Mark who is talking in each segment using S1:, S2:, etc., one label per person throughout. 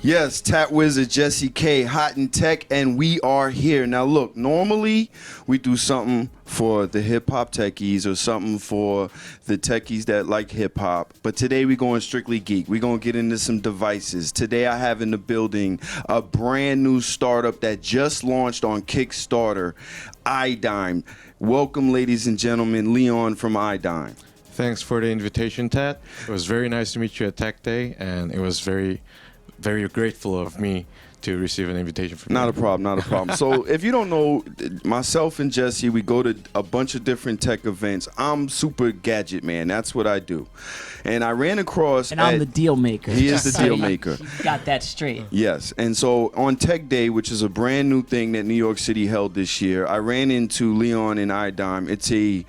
S1: Yes, Tap Wizard, Jesse K, Hot in Tech, and we are here. Now look, normally we do something for the hip-hop techies or something for the techies that like hip-hop, but today we're going strictly geek. We're going to get into some devices. Today I have in the building a brand new startup that just launched on Kickstarter, iDime. Welcome, ladies and gentlemen, Leon from iDime.
S2: Thanks for the invitation, Ted. It was very nice to meet you at Tech Day, and it was very grateful of me to receive an invitation from you.
S1: Not a problem. So if you don't know, myself and Jesse, we go to a bunch of different tech events. I'm super gadget man. That's what I do. And I ran across...
S3: And I'm the deal maker.
S1: He is the deal maker.
S3: You got that straight.
S1: Yes. And so on Tech Day, which is a brand new thing that New York City held this year, I ran into Leon and iDime.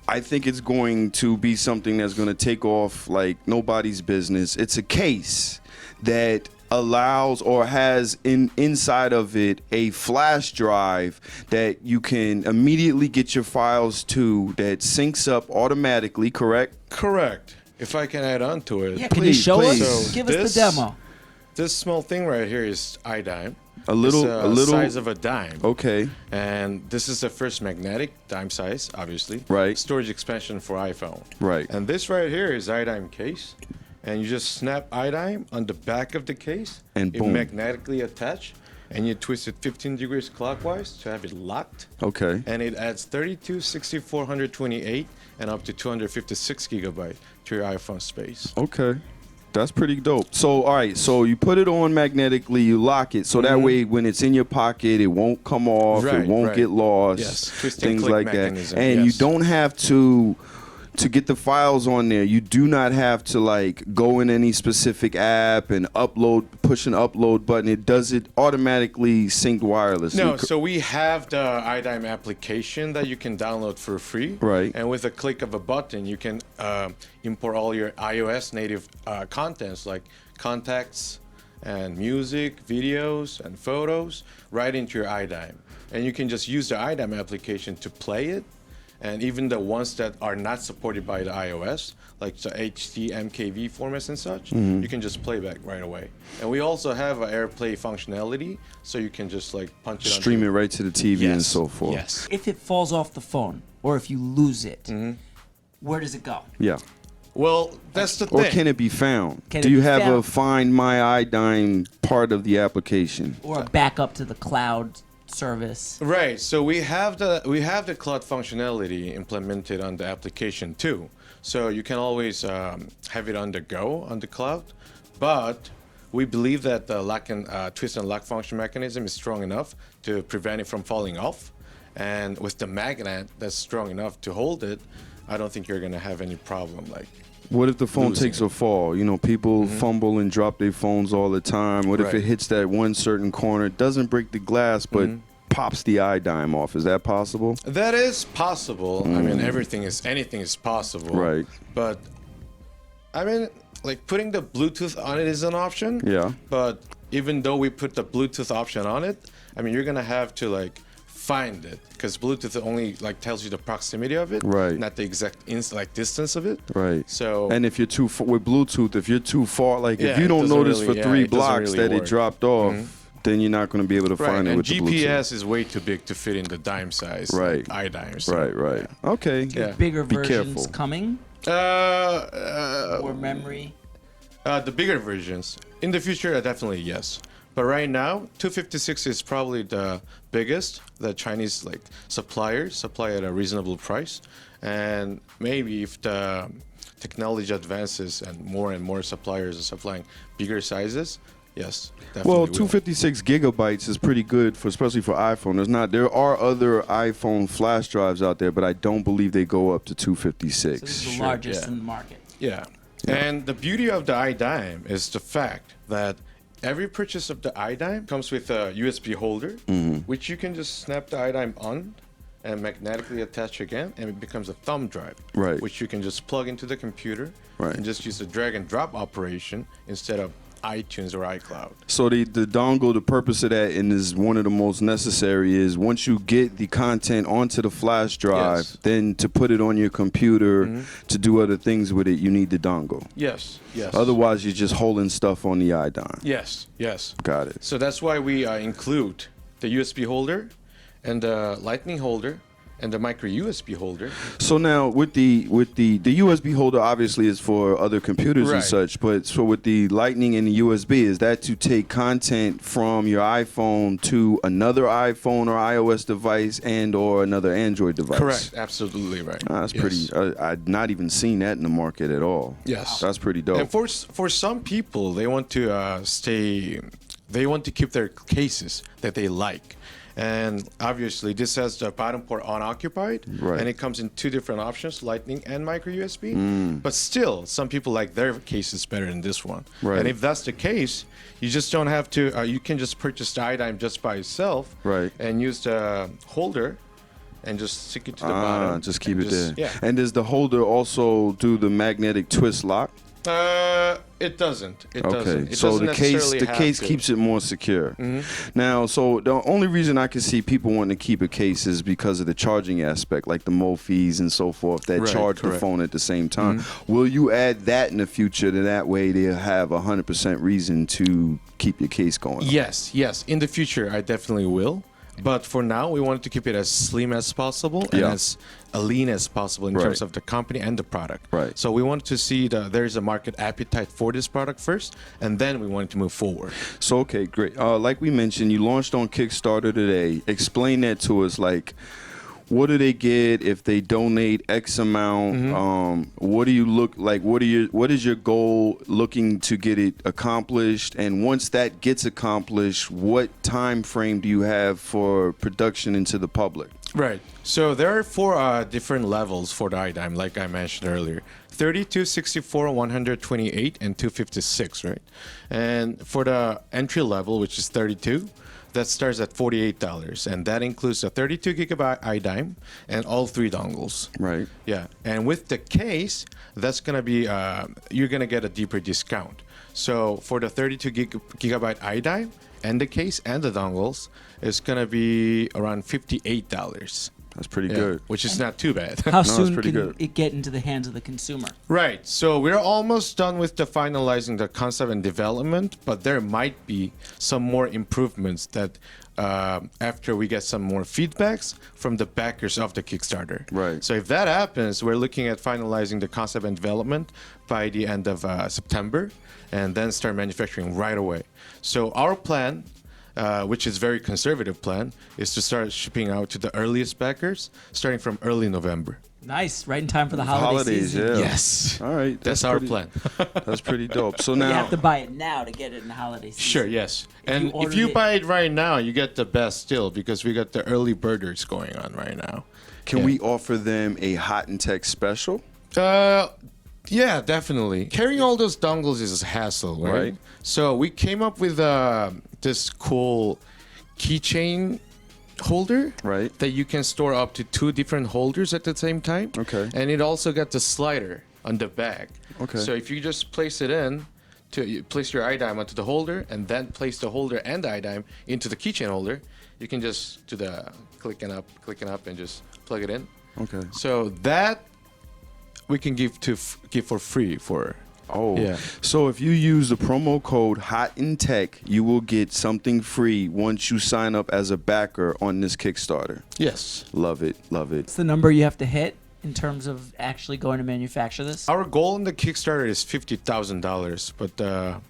S1: I think it's going to be something that's going to take off like nobody's business. It's a case that allows or has inside of it a flash drive that you can immediately get your files to, that syncs up automatically, correct?
S2: Correct. If I can add on to it.
S3: Yeah, can you show
S1: please.
S3: us?
S2: So
S3: Give us the demo.
S2: This small thing right here is iDime.
S1: A little
S2: size of a dime.
S1: Okay.
S2: And this is the first magnetic dime size, obviously.
S1: Right.
S2: Storage expansion for iPhone.
S1: Right.
S2: And this right here is iDime case. And you just snap iDime on the back of the case.
S1: And boom.
S2: It magnetically attach. And you twist it 15 degrees clockwise to have it locked.
S1: Okay.
S2: And it adds 32, 64, 128, and up to 256 gigabyte to your iPhone space.
S1: Okay. That's pretty dope. So, all right, so you put it on magnetically, you lock it, so that way when it's in your pocket, it won't come off, it won't get lost,
S2: Twist and
S1: things
S2: click
S1: like
S2: mechanism.
S1: that. And you don't have to get the files on there, you do not have to like go in any specific app and push an upload button. It does it automatically synced wirelessly.
S2: No, so we have the iDime application that you can download for free.
S1: Right.
S2: And with a click of a button, you can import all your iOS native contents like contacts and music, videos, and photos right into your iDime. And you can just use the iDime application to play it. And even the ones that are not supported by the iOS, like the HT, MKV formats and such, you can just play back right away. And we also have an AirPlay functionality, so you can just like punch it on.
S1: Stream it right to the TV and so forth.
S2: Yes.
S3: If it falls off the phone or if you lose it, where does it go?
S1: Yeah.
S2: Well, that's the thing.
S1: Or can it be found?
S3: Can
S1: Do
S3: it
S1: you
S3: be
S1: have
S3: found?
S1: a Find My iDime part of the application?
S3: Or a backup to the cloud service?
S2: Right. So we have the cloud functionality implemented on the application too. So you can always have it on the go on the cloud, but we believe that the lock and twist and lock function mechanism is strong enough to prevent it from falling off. And with the magnet that's strong enough to hold it, I don't think you're gonna have any problem like.
S1: What if the phone takes a fall? You know, people fumble and drop their phones all the time. What if it hits that one certain corner, doesn't break the glass, but pops the iDime off? Is that possible?
S2: That is possible. I mean, anything is possible.
S1: Right.
S2: But I mean, like putting the Bluetooth on it is an option.
S1: Yeah.
S2: But even though we put the Bluetooth option on it, I mean, you're gonna have to like find it because Bluetooth only like tells you the proximity of it,
S1: Right.
S2: not the exact distance of it.
S1: Right.
S2: So
S1: and if you're too far with Bluetooth, if you're too far, like
S2: Yeah,
S1: if you
S2: it
S1: don't
S2: doesn't
S1: notice
S2: really-
S1: for
S2: yeah,
S1: 3
S2: it doesn't
S1: blocks
S2: really
S1: that it
S2: work.
S1: dropped off, then you're not going to be able to
S2: right,
S1: find it
S2: and
S1: with the Bluetooth.
S2: GPS is way too big to fit in the dime size,
S1: Right.
S2: like iDime. So,
S1: Right. Okay.
S2: Yeah.
S3: Bigger
S1: Be
S3: versions
S1: careful.
S3: coming?
S2: Yeah.
S3: Or memory?
S2: The bigger versions. In the future, definitely yes. But right now, 256 is probably the biggest that Chinese like suppliers supply at a reasonable price. And maybe if the technology advances and more suppliers are supplying bigger sizes, yes, definitely.
S1: Well,
S2: will.
S1: 256 gigabytes is pretty good for, especially for iPhone. There are other iPhone flash drives out there, but I don't believe they go up to 256.
S3: So this is the
S2: Sure,
S3: largest
S2: yeah.
S3: in the market.
S2: Yeah. And the beauty of the iDime is the fact that every purchase of the iDime comes with a USB holder, which you can just snap the iDime on and magnetically attach again, and it becomes a thumb drive,
S1: Right.
S2: which you can just plug into the computer
S1: Right.
S2: and just use a drag and drop operation instead of iTunes or iCloud.
S1: So the dongle, the purpose of that, and is one of the most necessary, is once you get the content onto the flash drive,
S2: Yes.
S1: then to put it on your computer to do other things with it, you need the dongle.
S2: Yes, yes.
S1: Otherwise, you're just holding stuff on the iDime.
S2: Yes, yes.
S1: Got it.
S2: So that's why we include the USB holder and the Lightning holder and the micro USB holder.
S1: So now with the USB holder, obviously is for other computers and
S2: Right.
S1: such, but so with the Lightning and the USB, is that to take content from your iPhone to another iPhone or iOS device and or another Android device?
S2: Correct. Absolutely right.
S1: That's
S2: Yes.
S1: pretty. I'd not even seen that in the market at all.
S2: Yes.
S1: That's pretty dope.
S2: And for some people, they want to they want to keep their cases that they like. And obviously, this has the bottom port unoccupied,
S1: Right.
S2: and it comes in two different options, Lightning and micro USB. But still, some people like their cases better than this one.
S1: Right.
S2: And if that's the case, you just don't have to. You can just purchase the iDime just by itself,
S1: Right.
S2: and use the holder, and just stick it to the bottom.
S1: Just keep
S2: and
S1: it there.
S2: Yeah.
S1: And does the holder also do the magnetic twist lock?
S2: It doesn't. It
S1: Okay,
S2: doesn't. It
S1: so
S2: doesn't
S1: the case
S2: necessarily have
S1: case
S2: to.
S1: keeps it more secure. Now, so the only reason I can see people wanting to keep a case is because of the charging aspect, like the MOFIs and so forth that
S2: Right,
S1: charge the
S2: correct.
S1: phone at the same time. Will you add that in the future? To that way, they'll have 100% reason to keep your case going.
S2: Yes, yes. In the future, I definitely will. But for now, we wanted to keep it as slim as possible and
S1: Yeah.
S2: as lean as possible in
S1: Right.
S2: terms of the company and the product.
S1: Right.
S2: So we wanted to see there's a market appetite for this product first, and then we wanted to move forward.
S1: So okay, great. Like we mentioned, you launched on Kickstarter today. Explain that to us. Like, what do they get if they donate X amount? What do you look like? What is your goal looking to get it accomplished? And once that gets accomplished, what time frame do you have for production into the public?
S2: Right. So there are four different levels for the iDime, like I mentioned earlier. 32, 64, 128, and 256, right? And for the entry level, which is 32, that starts at $48, and that includes a 32 gigabyte iDime and all three dongles.
S1: Right.
S2: Yeah, and with the case, that's gonna be you're gonna get a deeper discount. So for the 32 gigabyte iDime and the case and the dongles, it's gonna be around $58.
S1: That's pretty good.
S2: Which is not too bad.
S3: How
S1: it's
S3: soon
S1: pretty
S3: can
S1: good.
S3: it get into the hands of the consumer?
S2: Right. So we're almost done with the finalizing the concept and development, but there might be some more improvements that after we get some more feedbacks from the backers of the Kickstarter.
S1: Right.
S2: So if that happens, we're looking at finalizing the concept and development by the end of September, and then start manufacturing right away. So our plan, which is very conservative plan, is to start shipping out to the earliest backers starting from early November.
S3: Nice, right in time for the holiday
S1: Holidays,
S3: season.
S1: yeah.
S2: Yes.
S1: All right.
S2: That's our
S1: pretty-
S2: plan.
S1: That's pretty dope. So
S3: You
S1: now,
S3: have to buy it now to get it in the holiday season.
S2: Sure, yes.
S3: If
S2: And
S3: you
S2: if
S3: ordered
S2: you
S3: it-
S2: buy it right now, you get the best still because we got the early birders going on right now.
S1: can
S2: Yeah.
S1: we offer them a hot and tech special?
S2: Yeah, definitely. Carrying all those dongles is a hassle, right?
S1: Right.
S2: So we came up with this cool keychain holder,
S1: Right.
S2: that you can store up to two different holders at the same time.
S1: Okay.
S2: And it also got the slider on the back.
S1: Okay.
S2: So if you just place it in, you place your iDime onto the holder and then place the holder and the iDime into the keychain holder, you can just do the clicking up, and just plug it in.
S1: Okay.
S2: So that we can give for free for.
S1: Oh,
S2: Yeah.
S1: So if you use the promo code Hot in Tech, you will get something free once you sign up as a backer on this Kickstarter.
S2: Yes.
S1: Love it, love it.
S3: What's the number you have to hit in terms of actually going to manufacture this?
S2: Our goal in the Kickstarter is $50,000, but the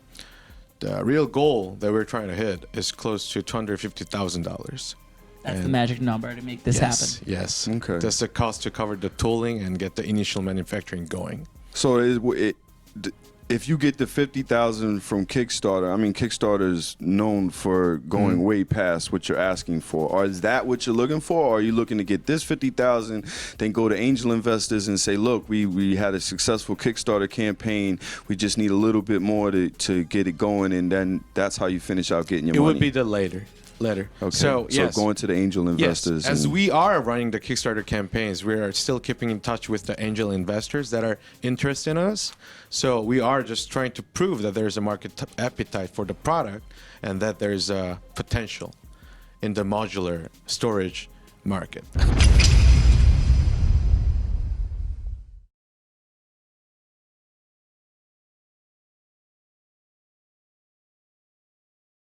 S2: real goal that we're trying to hit is close to $250,000.
S3: That's the magic number to make this happen.
S2: Yes.
S1: Okay.
S2: That's the cost to cover the tooling and get the initial manufacturing going.
S1: So if you get the 50,000 from Kickstarter, I mean Kickstarter is known for going way past what you're asking for. Or is that what you're looking for? Or are you looking to get this 50,000, then go to angel investors and say, look, we had a successful Kickstarter campaign. We just need a little bit more to get it going, and then that's how you finish out getting your
S2: It
S1: money.
S2: would be the later. later.
S1: Okay.
S2: So yes.
S1: going to the angel investors.
S2: Yes, as
S1: and-
S2: we are running the Kickstarter campaigns, we are still keeping in touch with the angel investors that are interested in us. So we are just trying to prove that there's a market appetite for the product and that there's a potential in the modular storage market.